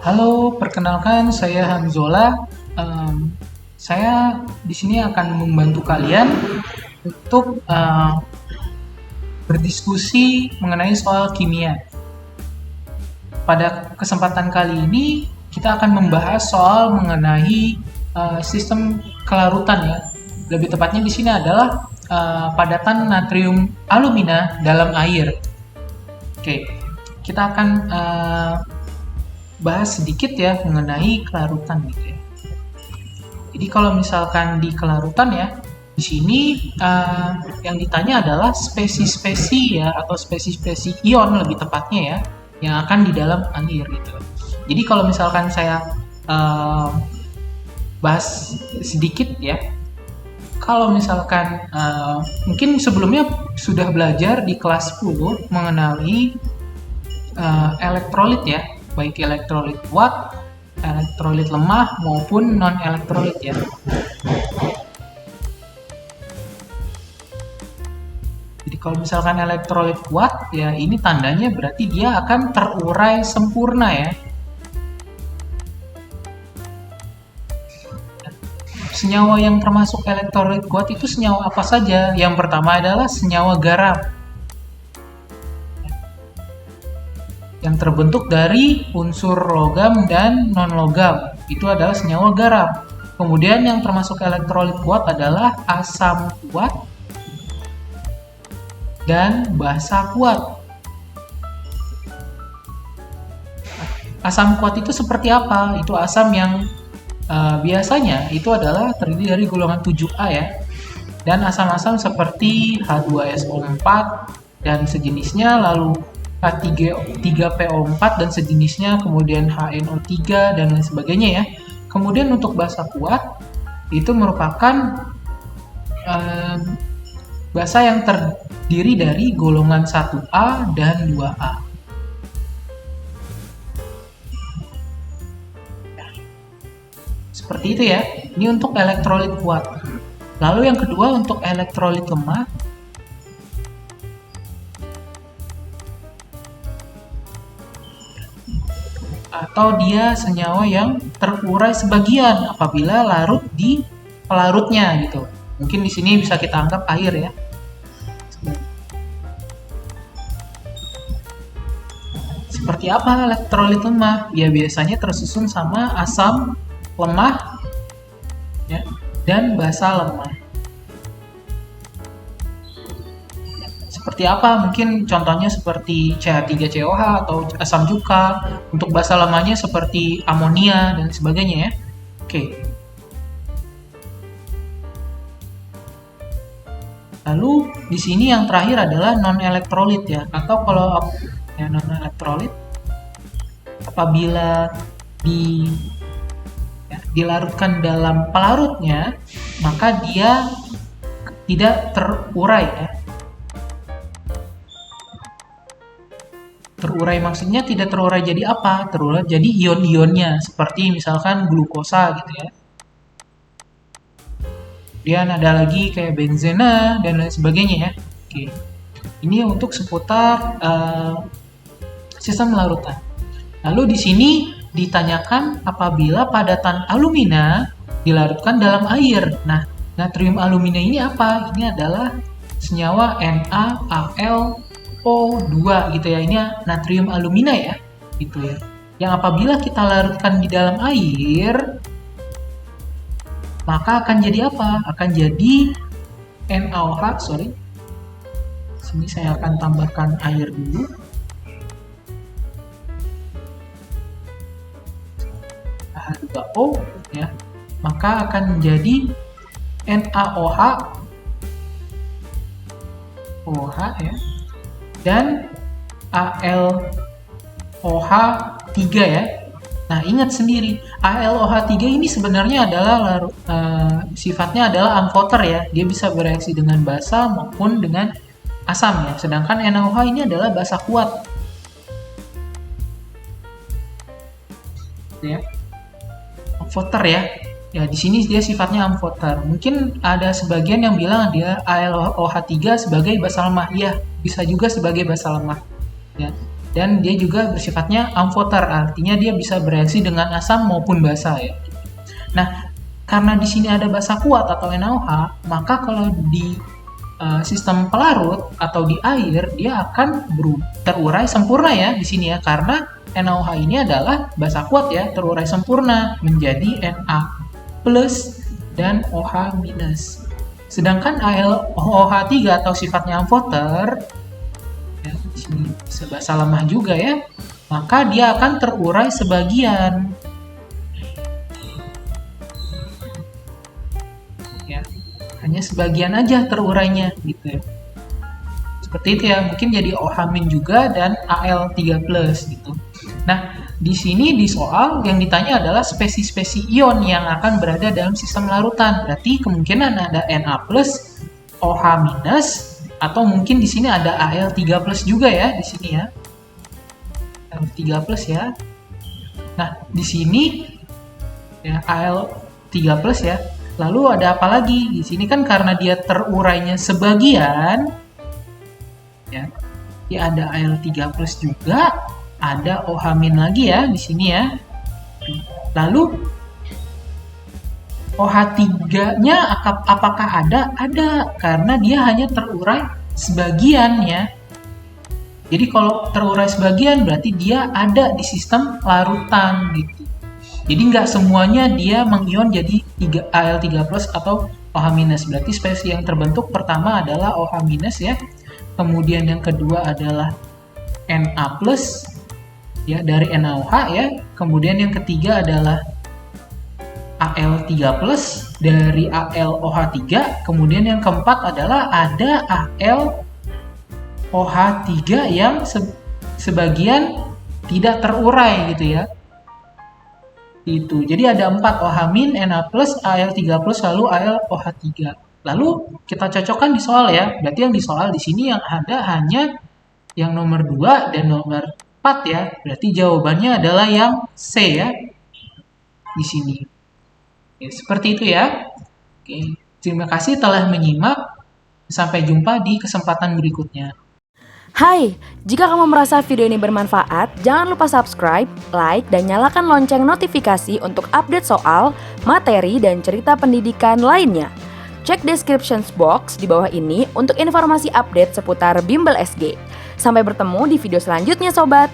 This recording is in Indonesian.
Halo, perkenalkan saya Hanzola. Em, saya di sini akan membantu kalian untuk berdiskusi mengenai soal kimia. Pada kesempatan kali ini kita akan membahas soal mengenai sistem kelarutan ya. Lebih tepatnya di sini adalah padatan natrium alumina dalam air. Oke, kita akan bahas sedikit ya mengenai kelarutan gitu ya. Jadi kalau misalkan di kelarutan ya, di sini yang ditanya adalah spesies-spesies ya atau spesies-spesies ion lebih tepatnya ya yang akan di dalam air gitu. Jadi kalau misalkan saya bahas sedikit ya, kalau misalkan mungkin sebelumnya sudah belajar di kelas 10 mengenai elektrolit ya, baik elektrolit kuat, elektrolit lemah maupun non elektrolit ya. Jadi kalau misalkan elektrolit kuat ya ini tandanya berarti dia akan terurai sempurna ya. Senyawa yang termasuk elektrolit kuat itu senyawa apa saja? Yang pertama adalah senyawa garam, yang terbentuk dari unsur logam dan non-logam. Itu adalah senyawa garam. Kemudian yang termasuk elektrolit kuat adalah asam kuat dan basa kuat. Asam kuat itu seperti apa? Itu asam yang biasanya itu adalah terdiri dari golongan 7A ya. Dan asam-asam seperti H2SO4 dan sejenisnya, lalu H3PO4 dan sejenisnya, kemudian HNO3 dan lain sebagainya ya. Kemudian untuk basa kuat itu merupakan basa yang terdiri dari golongan 1A dan 2A. Seperti itu ya. Ini untuk elektrolit kuat. Lalu yang kedua untuk elektrolit lemah. Atau dia senyawa yang terurai sebagian apabila larut di pelarutnya gitu. Mungkin di sini bisa kita anggap air ya. Seperti apa elektrolit lemah? Ya biasanya tersusun sama asam lemah ya, dan basa lemah. Seperti apa? Mungkin contohnya seperti CH3COH atau asam cuka. Untuk basa lemahnya seperti amonia dan sebagainya ya. Oke. Lalu di sini yang terakhir adalah non elektrolit ya. Atau kalau ya, non elektrolit apabila dilarutkan dalam pelarutnya maka dia tidak terurai ya. Terurai maksudnya tidak terurai jadi apa? Terurai jadi ion-ionnya seperti misalkan glukosa gitu ya. Kemudian ada lagi kayak benzena dan lain sebagainya ya. Oke. Ini untuk seputar sistem larutan. Lalu di sini ditanyakan apabila padatan alumina dilarutkan dalam air. Nah, natrium alumina ini apa? Ini adalah senyawa NaAlO2 gitu ya. Ini natrium alumina ya, gitu ya. Yang apabila kita larutkan di dalam air, maka akan jadi apa? Akan jadi NaOH, sorry. Sini saya akan tambahkan air dulu. H2O ya. Maka akan menjadi NaOH OH ya. Dan AlOH3 ya. Nah, ingat sendiri, AlOH3 ini sebenarnya adalah sifatnya adalah amfoter ya. Dia bisa bereaksi dengan basa maupun dengan asam ya. Sedangkan NaOH ini adalah basa kuat. Ya. Amfoter ya. Ya, di sini dia sifatnya amfoter. Mungkin ada sebagian yang bilang dia AlOH3 sebagai basa lemah. Ya, bisa juga sebagai basa lemah. Ya. Dan dia juga bersifatnya amfoter, artinya dia bisa bereaksi dengan asam maupun basa ya. Nah, karena di sini ada basa kuat atau NaOH, maka kalau di sistem pelarut atau di air dia akan terurai sempurna ya di sini ya, karena NaOH ini adalah basa kuat ya, terurai sempurna menjadi Na plus dan OH minus. Sedangkan AlOH3 atau sifatnya amfoter ya, di sini bahasa lemah juga ya, maka dia akan terurai sebagian. Hanya sebagian aja terurainya gitu ya. Seperti itu ya, mungkin jadi OH- juga dan Al3+ gitu. Nah, di sini di soal yang ditanya adalah spesies-spesies ion yang akan berada dalam sistem larutan. Berarti kemungkinan ada Na+, OH-, atau mungkin di sini ada Al3+ juga ya di sini ya. Al3+ ya. Nah, di sini ya Al3+ ya. Lalu ada apa lagi? Di sini kan karena dia terurainya sebagian, ya, dia ada Al3+ juga, ada OH- lagi ya di sini ya. Lalu OH3-nya apakah ada? Ada, karena dia hanya terurai sebagian ya. Jadi kalau terurai sebagian berarti dia ada di sistem larutan gitu. Jadi nggak semuanya dia mengion jadi Al3+ atau OH-. Berarti spesies yang terbentuk pertama adalah OH- ya. Kemudian yang kedua adalah Na+ ya dari NaOH ya. Kemudian yang ketiga adalah Al3+ dari AlOH3. Kemudian yang keempat adalah ada AlOH3 yang sebagian tidak terurai gitu ya. Itu. Jadi ada 4 OH-, Na+, Al3+, lalu AlOH3. Lalu kita cocokkan di soal ya. Berarti yang di soal di sini yang ada hanya yang nomor 2 dan nomor 4 ya. Berarti jawabannya adalah yang C ya. Di sini. Oke, seperti itu ya. Oke, terima kasih telah menyimak. Sampai jumpa di kesempatan berikutnya. Hai, jika kamu merasa video ini bermanfaat, jangan lupa subscribe, like, dan nyalakan lonceng notifikasi untuk update soal, materi, dan cerita pendidikan lainnya. Cek description box di bawah ini untuk informasi update seputar Bimbel SG. Sampai bertemu di video selanjutnya, Sobat!